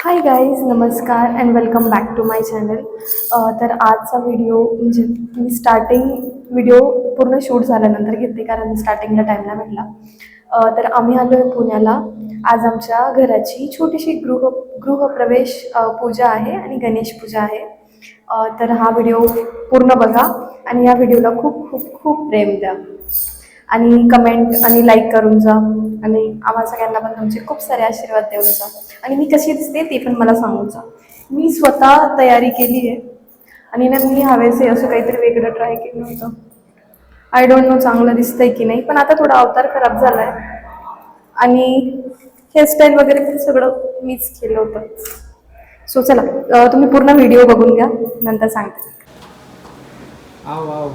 हाय guys, नमस्कार and welcome back to my channel. तर आजचा व्हिडिओ म्हणजे मी स्टार्टिंग व्हिडिओ पूर्ण शूट झाल्यानंतर घेते कारण स्टार्टिंगला टाईम नाही भेटला. तर आम्ही आलो आहे पुण्याला. आज आमच्या घराची छोटीशी गृहप्रवेश पूजा आहे आणि गणेश पूजा आहे. तर हा व्हिडिओ पूर्ण बघा आणि या व्हिडिओला खूप खूप खूप प्रेम द्या आणि कमेंट आणि लाईक करून जा आणि आम्हा सगळ्यांना पण तुमचे खूप सारे आशीर्वाद देऊन जा आणि मी कशी दिसते ते पण मला सांगून जा. मी स्वतः तयारी केली आहे आणि ना मी हवेसे असं काहीतरी वेगळं ट्राय केलं होतं. आय डोंट नो चांगलं दिसतंय की नाही, पण आता थोडा अवतार खराब झाला आहे आणि हेअरस्टाईल वगैरे पण सगळं मीच केलं होतं. सो चला, तुम्ही पूर्ण व्हिडिओ बघून घ्या, नंतर सांगते. आव आव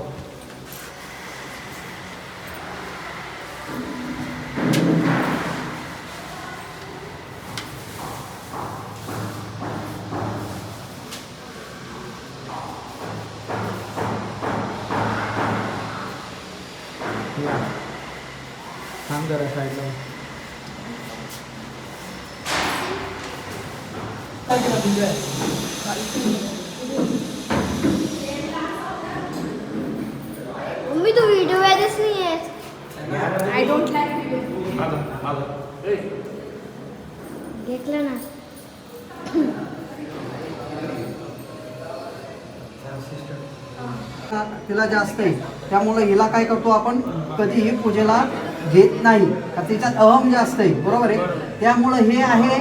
थांब जरा साईडला. मम्मी तू व्हिडिओ वगैरेच नाही आहे. आय डोंट लाईक घेतलं ना. तिला जास्त आहे त्यामुळे हिला काय करतो आपण कधीही पूजेला घेत नाही का तिच्यात अहम जास्त आहे, बरोबर आहे. त्यामुळं हे आहे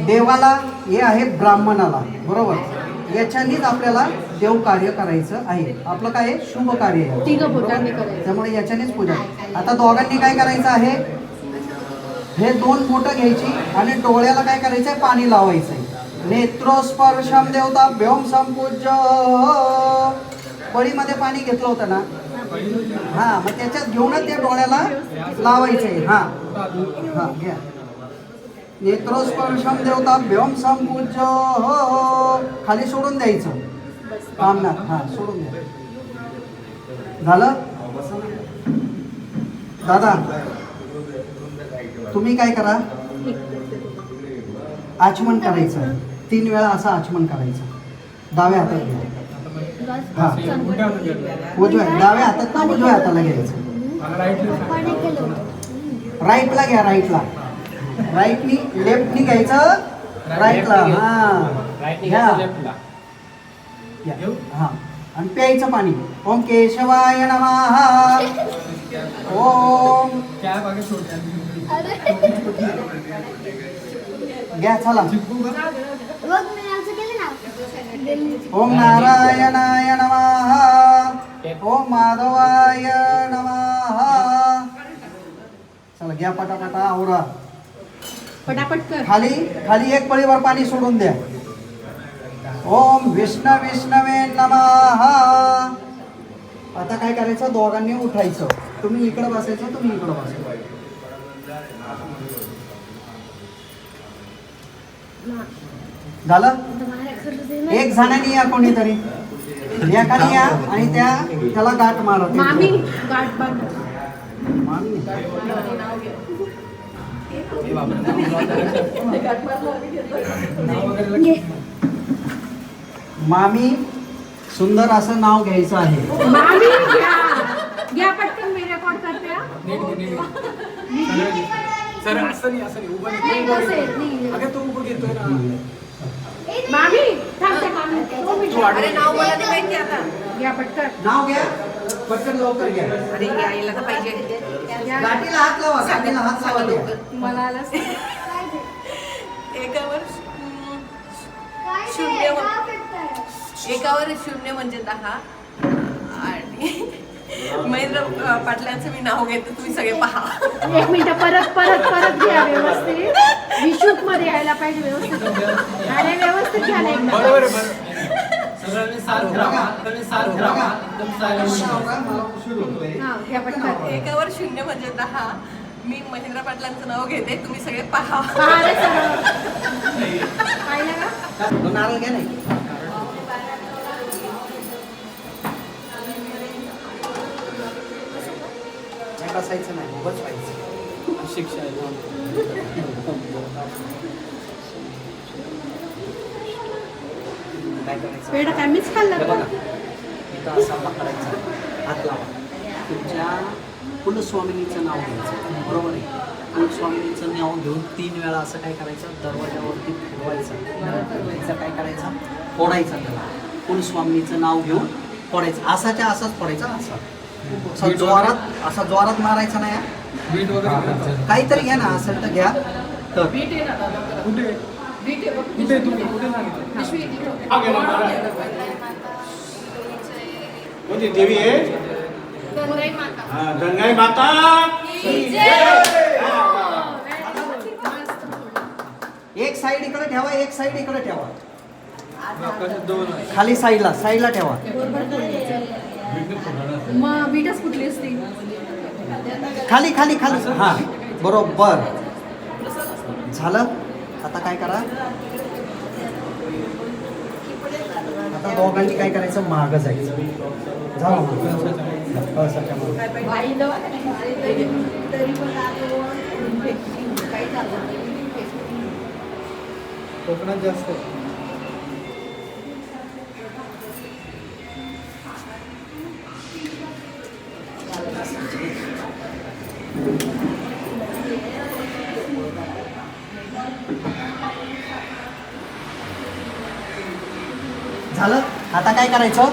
देवाला, हे आहे ब्राह्मणाला, बरोबर. याच्यानीच आपल्याला देव कार्य करायचं आहे. आपलं काय आहे, शुभ कार्य आहे, त्यामुळे याच्यानेच पूजा. आता दोघांनी काय करायचं आहे, हे दोन बोटं घ्यायची आणि डोळ्याला काय करायचं आहे, पाणी लावायचं आहे. नेत्रोस्पर्शम देवता व्योम संपूज्य. पळीमध्ये पाणी घेतलं होतं ना, हा, मग त्याच्यात घेऊनच त्या डोळ्याला लावायचं आहे. हा हा घ्या. नेत्रोस्पर्शम देवता व्योम संपूज्य. हो, खाली सोडून द्यायचं कामनाथ. हा, सोडून द्या. झालं दादा, तुम्ही काय करा, आचमन करायचं 3 वेळा. असं आचमन करायचं. डाव्या हातात घ्या. हा, उजव्या डाव्या हातात ना उजव्या हाताला घ्यायचं. राईटला घ्या, राईटला. राईटनी लेफ्टनी घ्यायचं, राईटला. हा घ्या. हा, आणि प्यायचं पाणी. ओम केशवाय नमः. ओम घ्या, चला. ओम नारायणाय नमः. ओम माधवाय नमः. चला घ्या, पटापटा आवरा. पटापट कर. खाली खाली एक पळीवर पाणी सोडून द्या. ओम विष्णवे नमः. आता काय करायचं, दोघांनी उठायचं. तुम्ही इकडं बसायचं, तुम्ही इकडं बसायचं. झालं. एक जणांनी या, कोणीतरी एकाने या आणि त्याला गाठ मारा. मामी गाठ बांध. मामी सुंदर असं नाव घ्यायचं आहे. मामी घ्या पटकन, मी रेकॉर्ड करते. सर असं नाही उभं नाही. अगं तू उभं घेतोय ना. मामी थांबते. मामी अरे नाव मला नाही माहिती आता. घ्या पटकन. नाव घ्या पटकन, लवकर घ्या. अरे यायला तर पाहिजे. गाठीला हात लावा, गाठीला हात लावा द्या. मला आलंच नाही. एकावर शून्य एकावर 0 म्हणजे 10. आणि महेंद्र पाटलांचं मी नाव घेते, तुम्ही सगळे पहा. 1 मिनिट, परत घ्या व्यवस्थित. विशूक मध्ये यायला पाहिजे व्यवस्थित. अरे व्यवस्थित घ्या ना एकदम. बरोबर आहे, बरोबर. सगळ्यांनी साथ राहा, सगळ्यांनी साथ राहा. एकदम सायलेंट. हा घ्या पटकन. एकावर 0 म्हणजे 10. मी महेंद्र पाटलांचं नाव घेते, तुम्ही सगळे पहा. अरे सगळं पाहिलं का? नारळ घ्या नाही. बसायचं नाही, उभंच व्हायचं. शिक्षा आहे. काय करायचं पेढा काय मीच खाल्ला हे का? बघा इथं असा पकडायचा हात लावा तुमच्या कुलस्वामिनीचं नाव घ्यायचं बरोबर आहे कुलस्वामिनीचं नाव घेऊन 3 वेळा असं काय करायचं दरवाजावरती फिरवायचं काय करायचं फोडायचं त्याला कुलस्वामिनीचं नाव घेऊन फोडायचं असाच्या असाच फोडायचा असा जोरात मारायचा नाही बीट वगैरे काहीतरी घ्या ना असेल तर घ्या तर कोणती देवी आहे गंगाई माता एक साईड इकडे ठेवा एक साईड इकडे ठेवा दोन खाली साईडला ठेवा मग बीटच कुठली असते? खाली हा बरोबर झालं आता काय करा आता दोघांनी काय करायचं मागं जायचं कोकणात जास्त झालं आता काय करायचं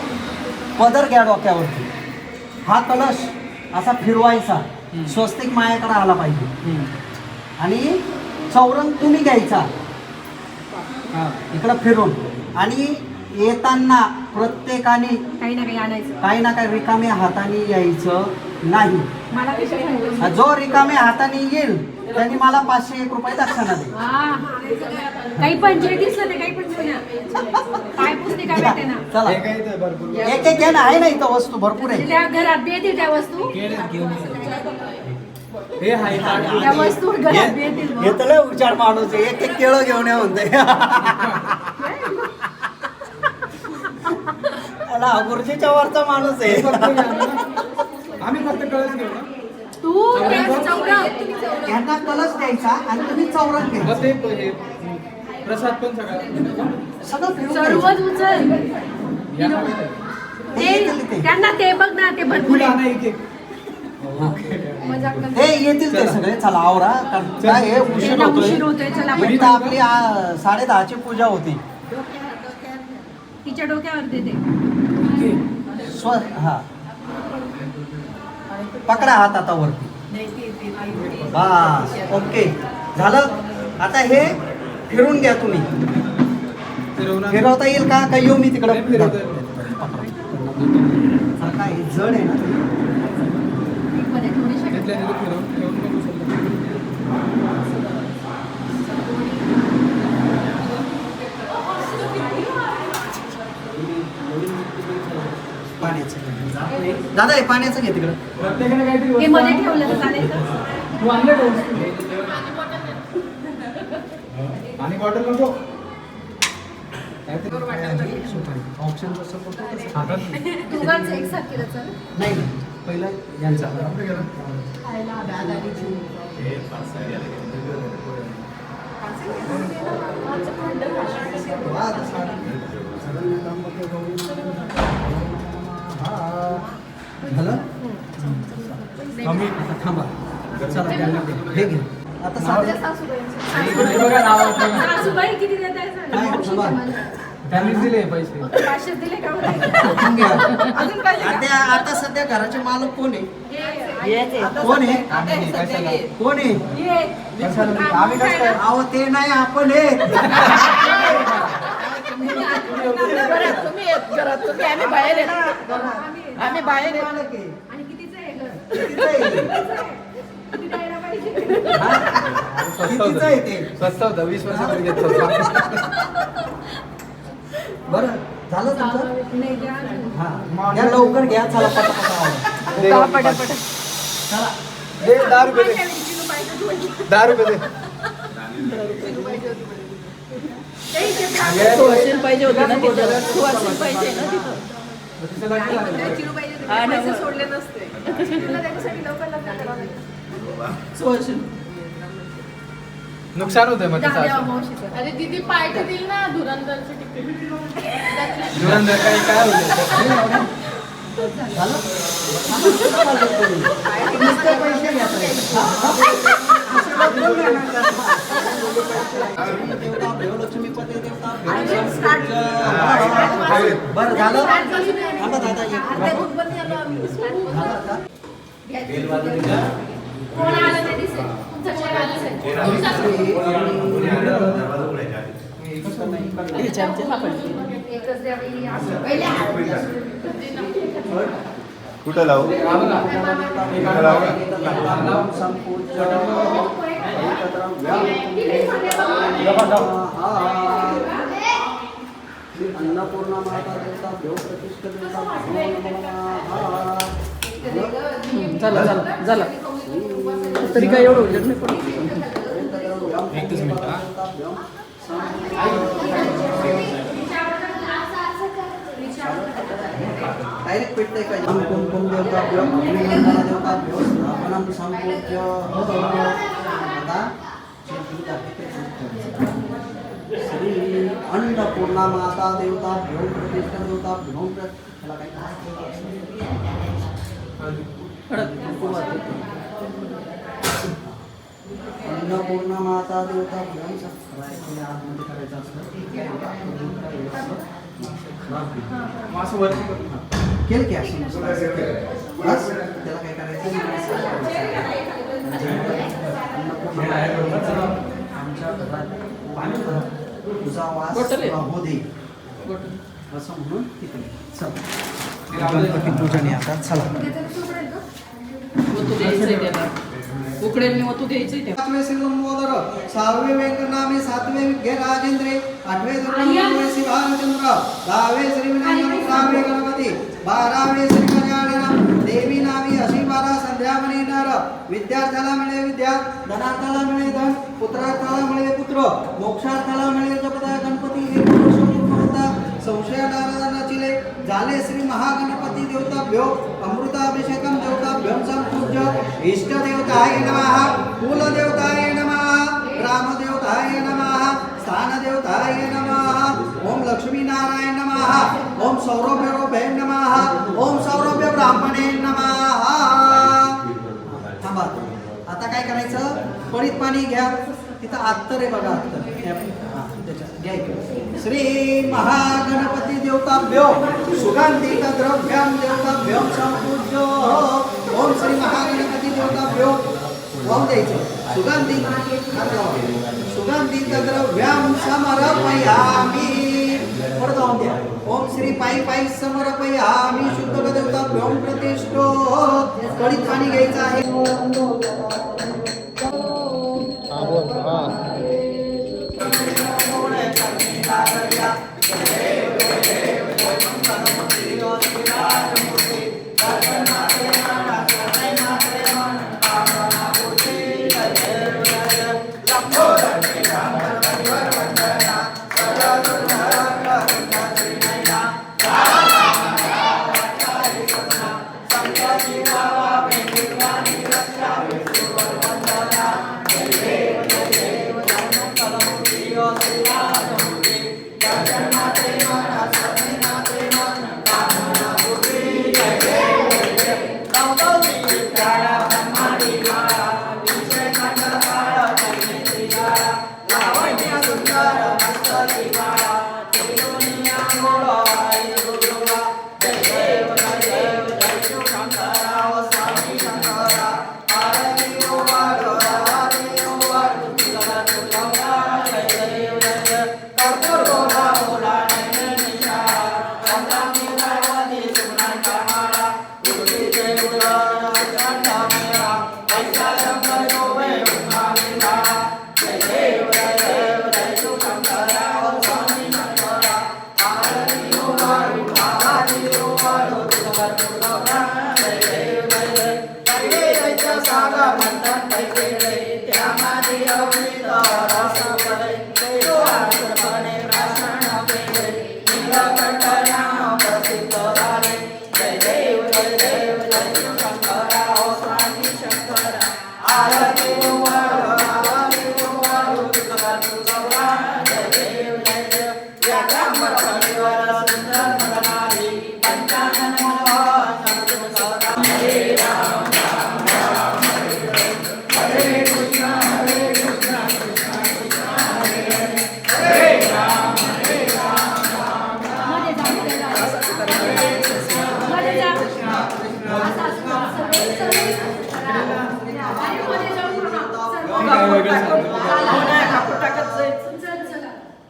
पदर घ्या डोक्यावरती हा कलश असा फिरवायचा स्वस्तिक मायाकडे आला पाहिजे आणि चौरंग तुम्ही घ्यायचा इकडं फिरून आणि येताना प्रत्येकाने काही ना काही रिकाम्या हाताने यायचं नाही मला विषय जो रिकाम्या हाताने येईल त्यांनी मला 501 रुपये दक्षिणा दे काही पण जे दिसलं ते काही पण काय पुस्तक काय भेटे ना चला हे काय इथं भरपूर एक घ्या ना आहे ना इथं वस्तू भरपूर आहे त्या घरात देतील त्या वस्तू केळं घेऊन ये. हे आहे ताट. त्या वस्तू घरात देतील हे तर लय हुशार माणूस आहे एक केळं घेऊन या म्हणते त्याला गुरुजीच्या वरचा माणूस आहे आम्ही फक्त कळस घेऊ ना तू चौरंग यांना कलश द्यायचा आणि तुम्ही चौरंग घ्यायचं मग ते हे प्रसाद पण सगळं सगळं फिरून सर्वच उचल या ना इथे. ते येतील ते. त्यांना ते बघ ना ते भरपूर फुलं आहे. आणा एक एक मजाक करते. ते येतील ते सगळे चला आवरा कारण काय हे उशीर त्यांना उशीर होतोय होतोय चला इथं आपली 10:30ची पूजा होती तिच्या डोक्यावर देते हा पकडा हात आता वरती बस ओके झालं आता हे फिरून घ्या तुम्ही फिरवणार फिरवता येईल का काही येऊ मी तिकडे नाही फिरवता येत. काय जड आहे ना मध्ये थोडीशी तिथल्या तिथे फिरवून ठेवून बघू शकतो. पाण्याचं दादा हे पाण्याचं घे तिकडं प्रत्येकाने काहीतरी हे वस्तू मध्ये आण. ठेवलं तर चालेल का? तू आणलं का वस्तू? आणि बॉटल नको ऑप्शन जसं करतो तसं हातात दोघांचं एकसारखी रचना. नाही पहिलं यांचा झालं आम्ही आता थांबा चला त्यांना दे. हे घे आता माझ्या सध्या सासूबाईंचं. हे बघा नावात बघा. सासूबाई किती देत आहे सांगा. नाही, मावशी थांबा. मला. त्यांनीच दिले पैसे 500 दिले का मला? उठून घ्या. अजून पाहिजे का? आता सध्या घराचे मालक कोण आहे हे. कोण आहे आम्ही कशाला कोण आहे ये. आम्ही कसं काय अहो ते नाही आपण हे आम्ही बाहेर येतो. आम्ही बाहेर येतो. मालक आहे. आणि कितीचं आहे घर? कितीचं आहे? किती द्यायला पाहिजे? कितीचं आहे ते स्वस्त होतं 20 वर्षापूर्वी घेतलं होतं. बरं झालं तुमचं नाही, द्या अजून. हा घ्या लवकर घ्या चला पटापट चला दे 10 रुपये दे. 10 रुपये दे. पाहिजे होते ना तिथं. पाहिजे ना तिथं. तिचं लग्न झालं. पैसे सोडले नसते. तुला त्याच्यासाठी लवकर लग्न करावं लागेल. नुकसान होतंय मग तिचं दादा असं. मावशीचं. अरे दीदी पार्टी दिली ना धुरंधरची तिकीट धुरंधर काय होतं झालं? नुसते पैसे घेत आहे. आशीर्वाद कोण देणार? देवता भेव, लक्ष्मीपती देवता भेव. बरं झालं. थांबा दादा एक झालं का? कोण आलं ते दिसेल तुमचं कोण आलं असेल. कुठं लावू अन्नपूर्णा माता देवता देव प्रतिष्ठा देवता झालं तरी काय एवढं उजेड नाही पडत. एकच मिनिट हा. डायरेक्ट पेटतंय काय कुंकुम देवता अग्निमंडला देवता स्थापनम संपूज्य आता श्री अन्नपूर्णा माता देवता भ्योम प्रतिष्ठा देवता भ्योम त्याला अन्नपूर्णा माता देवता भ्योम आतमध्ये करायचं असतं केलं की असं मस्त असं केलं. बस त्याला काय करायचं आमच्या घरात तुझा वास राहू दे असं म्हणून तिथे चला गणपती पूजन आहे आता चला. वतू द्यायचंय त्याला उकडेल वतू द्यायचंय त्याला. पाचवे श्रीलंबोदर सहावे व्यंकटनामे सातवे विघ्न राजेंद्रे आठवे दुर्गा श्री भालचंद्र दहावे श्री विनायक दहावे गणपती बारावे श्री कल्याणी देवी नावी अशी 12 संध्या म्हणे नर विद्यार्थ्याला मिळे विद्या धनार्थाला मिळे धन पुत्रार्थाला मिळे पुत्र मोक्षार्थाला मिळे जपदा गणपती एक वर्ष पूर्ण होता संशय नारदानाचिले झाले श्री महागणपती देवताभ्यो अमृताभिषेकम देवताभ्यम संपूज्य इष्ट देवताय नमः कुलदेवताय नमः ग्रामदेवताय नमः स्थानदेवताय नमः ओम लक्ष्मीनारायण नमः ओम सौरभ्य नमः ओम सौरभ्य ब्राह्मणे नमः. थांबा आता काय करायचं पडीत पाणी घ्या तिथं आत्तर आहे बघा श्री महागणपती देवताभ्यो सुगंधित द्रव्यम देवताभ्यम संपूज्य ओम श्री महागणपती देवताभ्यो ओम द्यायचं सुगंधित द्रव्यम समर्पयामी परत जाऊन द्या ओम श्री पायी समर्पयामी शुद्ध देवताभ्योम प्रतिष्ठो पडीत पाणी घ्यायचं आहे.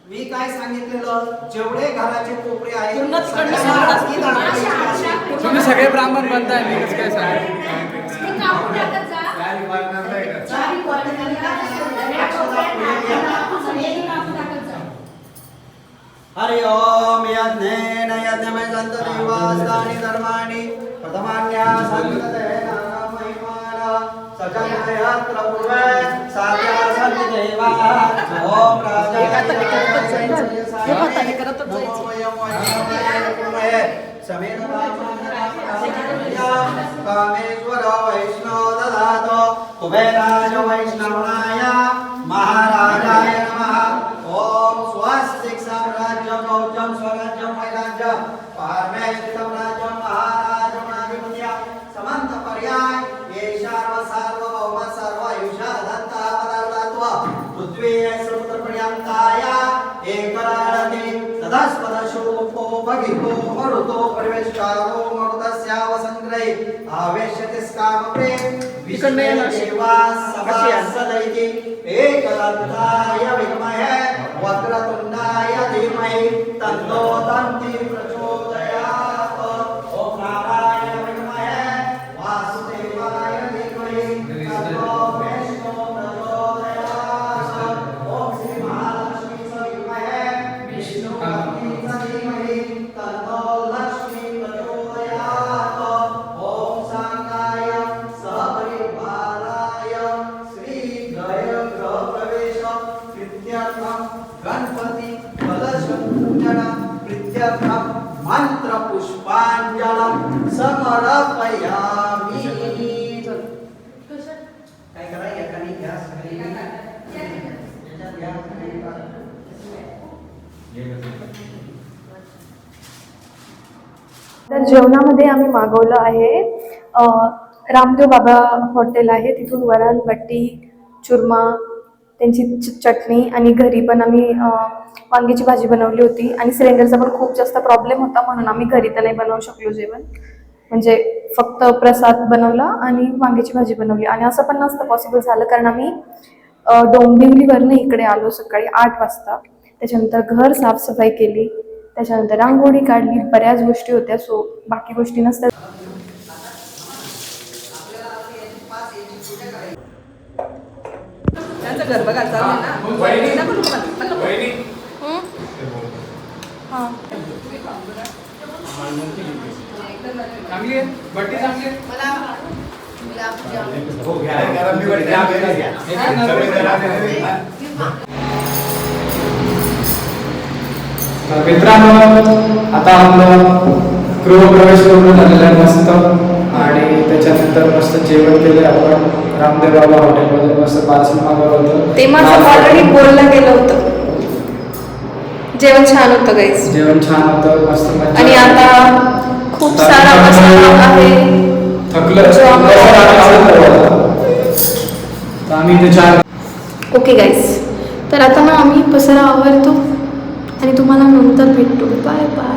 मी काय सांगितलेलं, जेवढे घराचे कोपरे आहेत पूर्ण तिकडनं सगळ्यांना सगळं ही दाखवायची आहे. तुम्ही सगळे ब्राह्मण बनताय मी कसं काय सांग हरि ओम यज्ञेन यज्ञमय संत देवास्तानि धर्माणि प्रथमान्या संतते नाम महिमान सजनयत्र पूर्वे साध्या संत देवा ओम राजा समेन कामेश्वर वैष्णव ददातो कुबेराज वैष्णवनाय महाराजाय नमः ओम स्वस्तिक साम्राज्य गौतम स्वराज्य वैराज्य पारमेश्वर राज्य महाराज महाधिपत्य समंत पर्याय ये सार्वभौम सर्वायुषा दत्ता पदार्थत्व पृथ्वी समुद्र पर्यंताय एकराळते तदास्पदशोपो भगितो मरुतो परिवेष्टारो मरुतस्यावसंग्रहे आवेश्यते कामप्रेम विष्णुदेवा सभा सदैति एकलत्ताय विद्महे वक्रतुण्डाय धीमहि तन्नो दन्ति प्रचोदयात् ओम नारायण विद्महे वासुदेवाय धीमहि तन्नो विष्णु प्रचोदयात् ओम श्री महालक्ष्मी विद्महे विष्णुपत्नी धीमहि तन्नो लक्ष्मी प्रचोदयात् ओम सांगाय सपरिवाराय श्री ग्रह प्रवेश प्रीत्यर्थम गणपति कलश पूजन प्रीत्यर्थम मंत्र पुष्पांजलम समर्पयामि। काय करायचं एकाने घ्या सगळी याच्यात घ्या तर जेवणामध्ये आम्ही मागवलं आहे रामदेव बाबा हॉटेल आहे, तिथून वरण बट्टी चुरमा त्यांची चटणी आणि घरी पण आम्ही वांग्याची भाजी बनवली होती आणि सिलेंडरचा पण खूप जास्त प्रॉब्लेम होता म्हणून आम्ही घरी तर नाही बनवू शकलो जेवण, म्हणजे फक्त प्रसाद बनवला आणि वांग्याची भाजी बनवली आणि असं पण नसतं पॉसिबल झालं कारण आम्ही डोंबिवलीवरनं इकडे आलो सकाळी 8 वाजता. त्याच्यानंतर घर साफसफाई केली, त्याच्यानंतर रांगोळी काढली, बऱ्याच गोष्टी होत्या, सो बाकी गोष्टी नसतात. त्यांचं घर बघा चाललंय ना. वहिनी. नको मला. वहिनी. हां चांगली आहे बट्टी चांगली आहे मला गुलाबजाम हो घ्या गरम मी बट्टी घ्या मित्रांनो, आता आपलं गृहप्रवेश पूर्ण झालेला आहे मस्त आणि त्याच्यानंतर मस्त जेवण केलं आपण रामदेव बाबा हॉटेलमध्ये. मस्त पार्सल मागवलं होतं, ते माझं ऑलरेडी बोललं गेलं होतं. जेवण छान होतं गाईस, जेवण छान होतं, मस्त मजा. आणि आता खूप सारा मसाला आहे, थकलं जो तर आम्ही इथे 4. ओके गाईस, तर आता ना आम्ही पसारा आवरतो आणि तुम्हाला नंतर भेटतो. Bye bye.